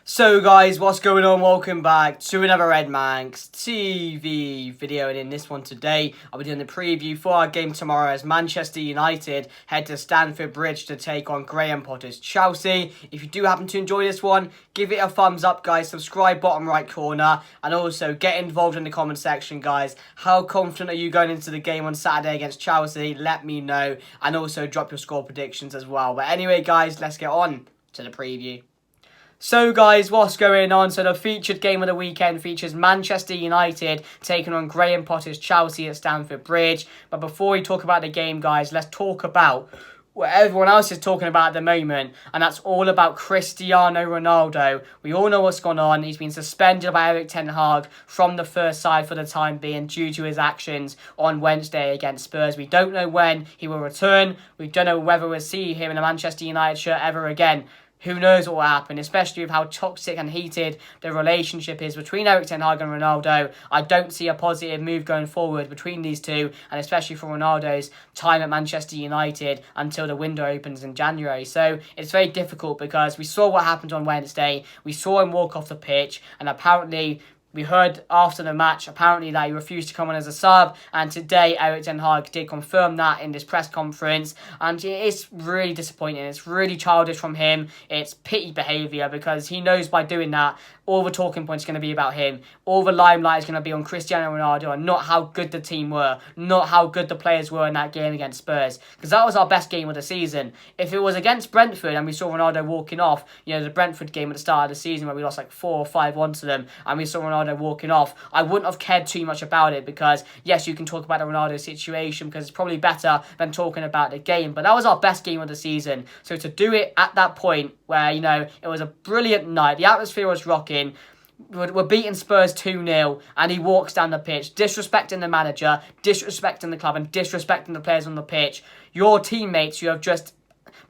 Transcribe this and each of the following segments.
So guys, what's going on? Welcome back to another Red Manx TV video, and in this one today, I'll be doing the preview for our game tomorrow as Manchester United head to Stamford Bridge to take on Graham Potter's Chelsea. If you do happen to enjoy this one, give it a thumbs up guys, subscribe bottom right corner, and also get involved in the comment section guys. How confident are you going into the game on Saturday against Chelsea? Let me know, and also drop your score predictions as well. But anyway guys, let's get on to the preview. So guys, what's going on? So the featured game of the weekend features Manchester United taking on Graham Potter's Chelsea at Stamford Bridge. But before we talk about the game, guys, let's talk about what everyone else is talking about at the moment, and that's all about Cristiano Ronaldo. We all know what's gone on. He's been suspended by Eric Ten Hag from the first side for the time being due to his actions on Wednesday against Spurs. We don't know when he will return. We don't know whether we'll see him in a Manchester United shirt ever again. Who knows what will happen, especially with how toxic and heated the relationship is between Eric Ten Hag and Ronaldo. I don't see a positive move going forward between these two, and especially for Ronaldo's time at Manchester United until the window opens in January. So it's very difficult because we saw what happened on Wednesday. We saw him walk off the pitch, and apparently we heard after the match, apparently, that he refused to come on as a sub. And today, Eric Ten Hag did confirm that in this press conference. And it's really disappointing. It's really childish from him. It's pity behaviour because he knows by doing that, all the talking points are going to be about him. All the limelight is going to be on Cristiano Ronaldo and not how good the team were, not how good the players were in that game against Spurs. Because that was our best game of the season. If it was against Brentford and we saw Ronaldo walking off, the Brentford game at the start of the season where we lost like 4 or 5-1 to them, and we saw Ronaldo walking off, I wouldn't have cared too much about it because, yes, you can talk about the Ronaldo situation because it's probably better than talking about the game. But that was our best game of the season. So to do it at that point where, it was a brilliant night, the atmosphere was rocking, we're beating Spurs 2-0 and he walks down the pitch, disrespecting the manager, disrespecting the club and disrespecting the players on the pitch. Your teammates, you have just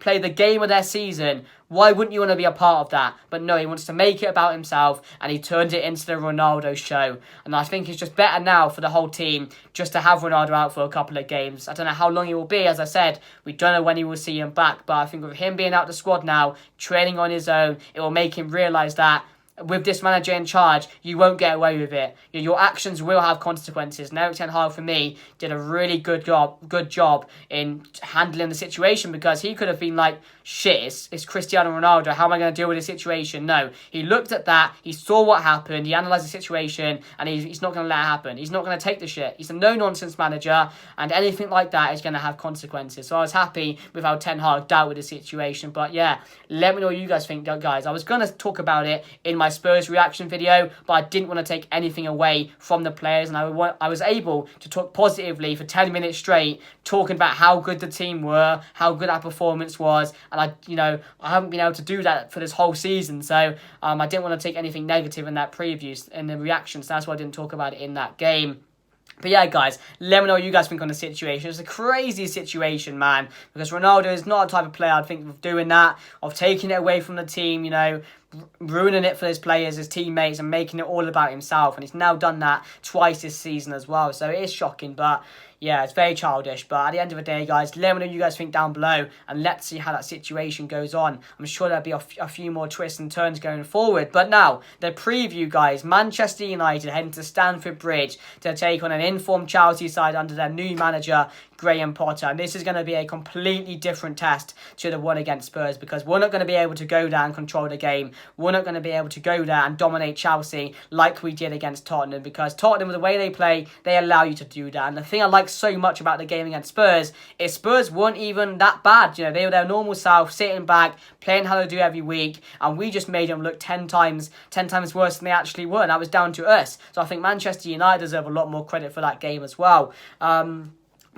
played the game of their season. Why wouldn't you want to be a part of that? But no, he wants to make it about himself and he turned it into the Ronaldo show. And I think it's just better now for the whole team just to have Ronaldo out for a couple of games. I don't know how long he will be. As I said, we don't know when he will see him back. But I think with him being out of the squad now, training on his own, it will make him realise that with this manager in charge, you won't get away with it. Your actions will have consequences. And Eric Ten Hag, for me, did a really good job in handling the situation because he could have been like, shit, it's Cristiano Ronaldo. How am I going to deal with this situation? No, he looked at that, he saw what happened, he analysed the situation, and he's not going to let it happen. He's not going to take the shit. He's a no-nonsense manager, and anything like that is going to have consequences. So I was happy with how Ten Hag dealt with the situation. But yeah, let me know what you guys think, guys. I was going to talk about it in my Spurs reaction video, but I didn't want to take anything away from the players, and I was able to talk positively for 10 minutes straight, talking about how good the team were, how good our performance was, and I haven't been able to do that for this whole season, so I didn't want to take anything negative in that preview, in the reactions. That's why I didn't talk about it in that game. But yeah, guys, let me know what you guys think on the situation. It's a crazy situation, man, because Ronaldo is not a type of player I'd think of doing that, of taking it away from the team, ruining it for his players, his teammates, and making it all about himself. And he's now done that twice this season as well. So it is shocking, but yeah, it's very childish. But at the end of the day, guys, let me know what you guys think down below, and let's see how that situation goes on. I'm sure there'll be a few more twists and turns going forward. But now, the preview, guys. Manchester United heading to Stamford Bridge to take on an informed Chelsea side under their new manager, Graham Potter. And this is going to be a completely different test to the one against Spurs because we're not going to be able to go there and control the game. We're not going to be able to go there and dominate Chelsea like we did against Tottenham, because Tottenham, the way they play, they allow you to do that. And the thing I like so much about the game against Spurs is Spurs weren't even that bad. They were their normal self, sitting back, playing how they do every week, and we just made them look 10 times worse than they actually were, and that was down to us. So I think Manchester United deserve a lot more credit for that game as well.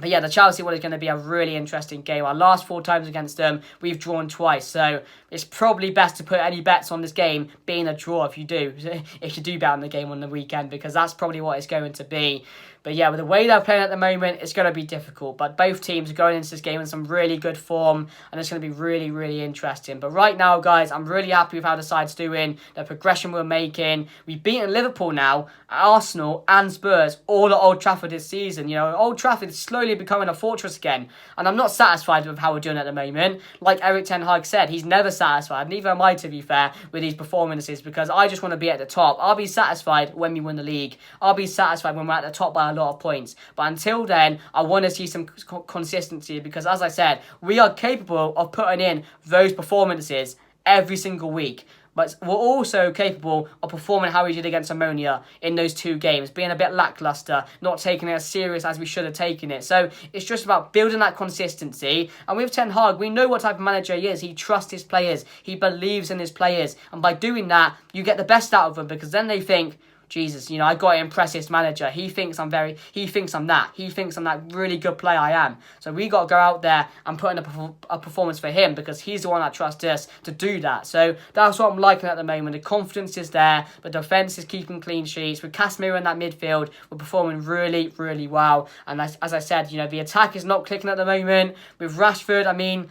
But yeah, the Chelsea one is going to be a really interesting game. Our last 4 times against them, we've drawn twice. So it's probably best to put any bets on this game being a draw if you do bet on the game on the weekend, because that's probably what it's going to be. But yeah, with the way they're playing at the moment, it's going to be difficult. But both teams are going into this game in some really good form, and it's going to be really, really interesting. But right now, guys, I'm really happy with how the side's doing, the progression we're making. We've beaten Liverpool now, Arsenal and Spurs all at Old Trafford this season. You know, Old Trafford is slowly becoming a fortress again, and I'm not satisfied with how we're doing at the moment. Like Erik ten Hag said, he's never satisfied. Neither am I, to be fair, with these performances, because I just want to be at the top. I'll be satisfied when we win the league. I'll be satisfied when we're at the top by a lot of points. But until then, I want to see some consistency, because as I said, we are capable of putting in those performances every single week. But we're also capable of performing how we did against Ammonia in those 2 games, being a bit lackluster, not taking it as serious as we should have taken it. So it's just about building that consistency. And with Ten Hag, we know what type of manager he is. He trusts his players. He believes in his players. And by doing that, you get the best out of them, because then they think, Jesus, you know, I got to impress this manager. He thinks I'm that. He thinks I'm that really good player I am. So we got to go out there and put in a performance for him, because he's the one that trusts us to do that. So that's what I'm liking at the moment. The confidence is there. The defence is keeping clean sheets. With Casemiro in that midfield, we're performing really, really well. And as I said, you know, the attack is not clicking at the moment. With Rashford, I mean,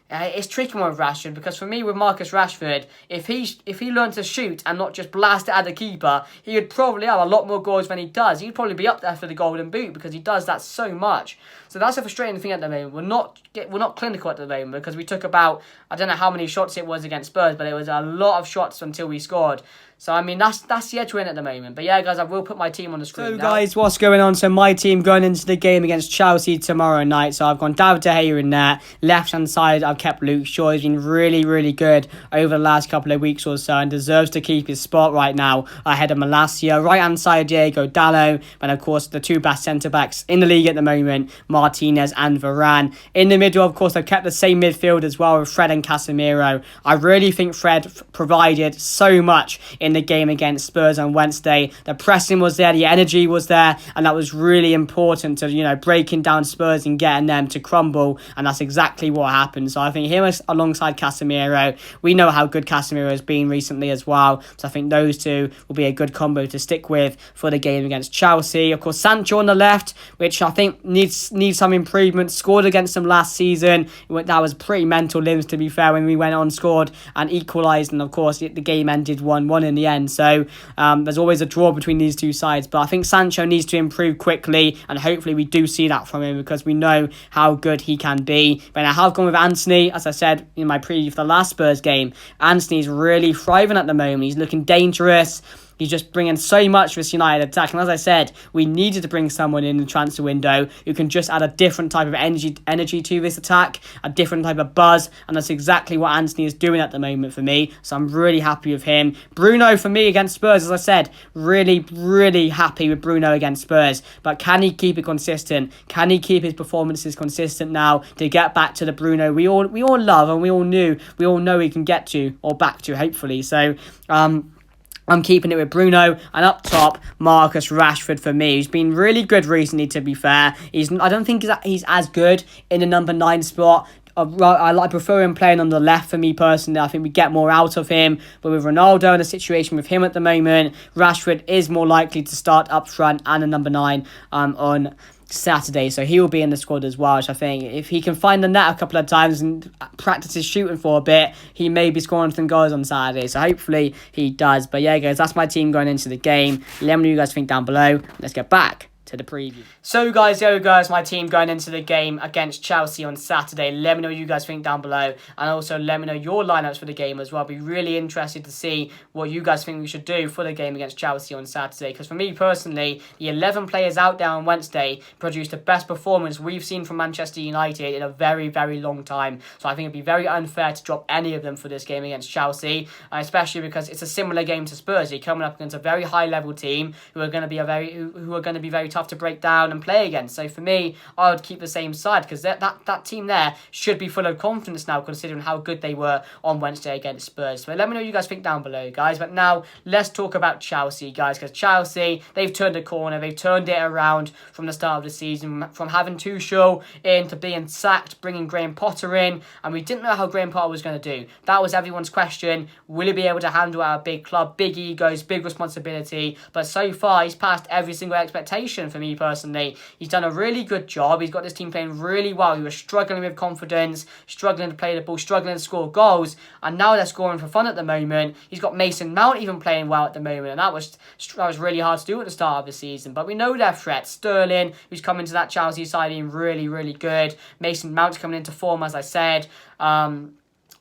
it's tricky with Rashford, because for me, with Marcus Rashford, if he learned to shoot and not just blast it at the keeper, he would probably have a lot more goals than he does. He'd probably be up there for the Golden Boot, because he does that so much. So that's a frustrating thing at the moment. We're not clinical at the moment, because we took about, I don't know how many shots it was against Spurs, but it was a lot of shots until we scored. So, I mean, that's the edge we're in at the moment. But yeah, guys, I will put my team on the screen now. Guys, what's going on? So, my team going into the game against Chelsea tomorrow night. So, I've gone David De Gea in there. Left-hand side, I've kept Luke Shaw. He's been really, really good over the last couple of weeks or so, and deserves to keep his spot right now ahead of Malacia. Right-hand side, Diego Dallo. And, of course, the 2 best centre-backs in the league at the moment, Martinez and Varane. In the middle, of course, I've kept the same midfield as well with Fred and Casemiro. I really think Fred provided so much in the game against Spurs on Wednesday. The pressing was there, the energy was there, and that was really important to, you know, breaking down Spurs and getting them to crumble, and that's exactly what happened. So I think him alongside Casemiro, we know how good Casemiro has been recently as well, so I think those two will be a good combo to stick with for the game against Chelsea. Of course, Sancho on the left, which I think needs some improvement. Scored against them last season. That was pretty mental limbs, to be fair, when we went on, scored and equalised, and of course the game ended 1-1 in the end. So there's always a draw between these two sides, but I think Sancho needs to improve quickly, and hopefully we do see that from him, because we know how good he can be. But I have gone with Antony, as I said in my preview for the last Spurs game. Antony's really thriving at the moment. He's looking dangerous. He's just bringing so much for this United attack. And as I said, we needed to bring someone in the transfer window who can just add a different type of energy to this attack, a different type of buzz. And that's exactly what Antony is doing at the moment for me. So I'm really happy with him. Bruno, for me, against Spurs, as I said, really, really happy with Bruno against Spurs. But can he keep it consistent? Can he keep his performances consistent now to get back to the Bruno we all love and we all know he can get to, or back to, hopefully. So, I'm keeping it with Bruno, and up top, Marcus Rashford for me. He's been really good recently, to be fair. I don't think he's as good in the number 9 spot. I prefer him playing on the left for me personally. I think we get more out of him. But with Ronaldo and the situation with him at the moment, Rashford is more likely to start up front and a number 9 on Saturday, so he will be in the squad as well. Which I think if he can find the net a couple of times and practice his shooting for a bit, he may be scoring some goals on Saturday, so hopefully he does. But yeah, guys, that's my team going into the game. Let me know what you guys think down below. Let's get back to the preview. So guys, my team going into the game against Chelsea on Saturday. Let me know what you guys think down below, and also let me know your lineups for the game as well. I'll be really interested to see what you guys think we should do for the game against Chelsea on Saturday, because for me personally, the 11 players out there on Wednesday produced the best performance we've seen from Manchester United in a very, very long time. So I think it'd be very unfair to drop any of them for this game against Chelsea, especially because it's a similar game to Spurs. You're coming up against a very high level team who are going to be very tough to break down and play against. So for me, I would keep the same side, because that team there should be full of confidence now, considering how good they were on Wednesday against Spurs. So let me know what you guys think down below, guys. But now let's talk about Chelsea, guys, because Chelsea, they've turned a corner. They've turned it around from the start of the season, from having Tuchel in to being sacked, bringing Graham Potter in, and we didn't know how Graham Potter was going to do. That was everyone's question. Will he be able to handle our big club, big egos, big responsibility? But so far, he's passed every single expectation prediction for me personally. He's done a really good job. He's got this team playing really well. He was struggling with confidence, struggling to play the ball, struggling to score goals, and now they're scoring for fun at the moment. He's got Mason Mount even playing well at the moment, and that was really hard to do at the start of the season. But we know their threats. Sterling, who's coming to that Chelsea side, being really, really good. Mason Mount's coming into form, as I said.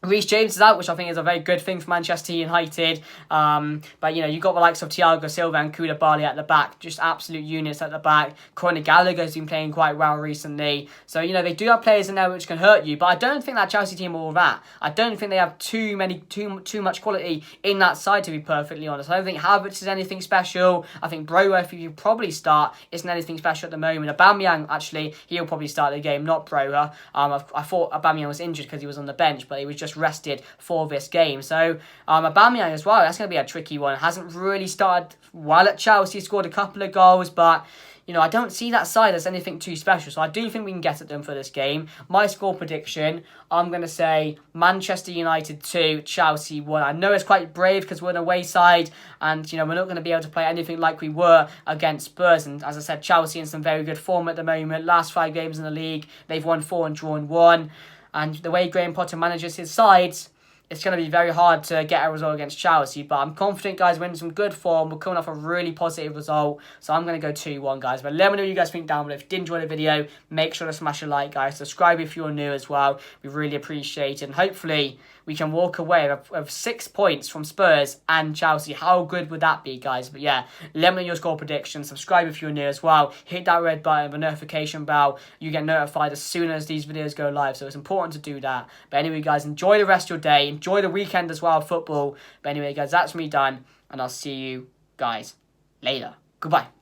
Reece James is out, which I think is a very good thing for Manchester United. But, you know, you've got the likes of Thiago Silva and Koulibaly at the back, just absolute units at the back. Conor Gallagher's been playing quite well recently. So, you know, they do have players in there which can hurt you. But I don't think that Chelsea team are all that. I don't think they have too much quality in that side, to be perfectly honest. I don't think Havertz is anything special. I think Brower, if you probably start, isn't anything special at the moment. Aubameyang, actually, he'll probably start the game, not Brower. I thought Aubameyang was injured because he was on the bench, but he was just rested for this game. So Aubameyang as well, that's going to be a tricky one. Hasn't really started well at Chelsea, scored a couple of goals, but you know, I don't see that side as anything too special. So I do think we can get at them for this game. My score prediction, I'm going to say Manchester United 2, Chelsea 1. I know it's quite brave because we're an away side and, you know, we're not going to be able to play anything like we were against Spurs. And as I said, Chelsea in some very good form at the moment. Last 5 games in the league, they've won 4 and drawn 1. And the way Graham Potter manages his sides, it's going to be very hard to get a result against Chelsea. But I'm confident, guys, we're in some good form. We're coming off a really positive result. So I'm going to go 2-1, guys. But let me know what you guys think down below. If you did enjoy the video, make sure to smash a like, guys. Subscribe if you're new as well. We really appreciate it. And hopefully we can walk away with 6 points from Spurs and Chelsea. How good would that be, guys? But yeah, let me know your score predictions. Subscribe if you're new as well. Hit that red button, the notification bell. You get notified as soon as these videos go live. So it's important to do that. But anyway, guys, enjoy the rest of your day. Enjoy the weekend as well, football. But anyway, guys, that's me done. And I'll see you guys later. Goodbye.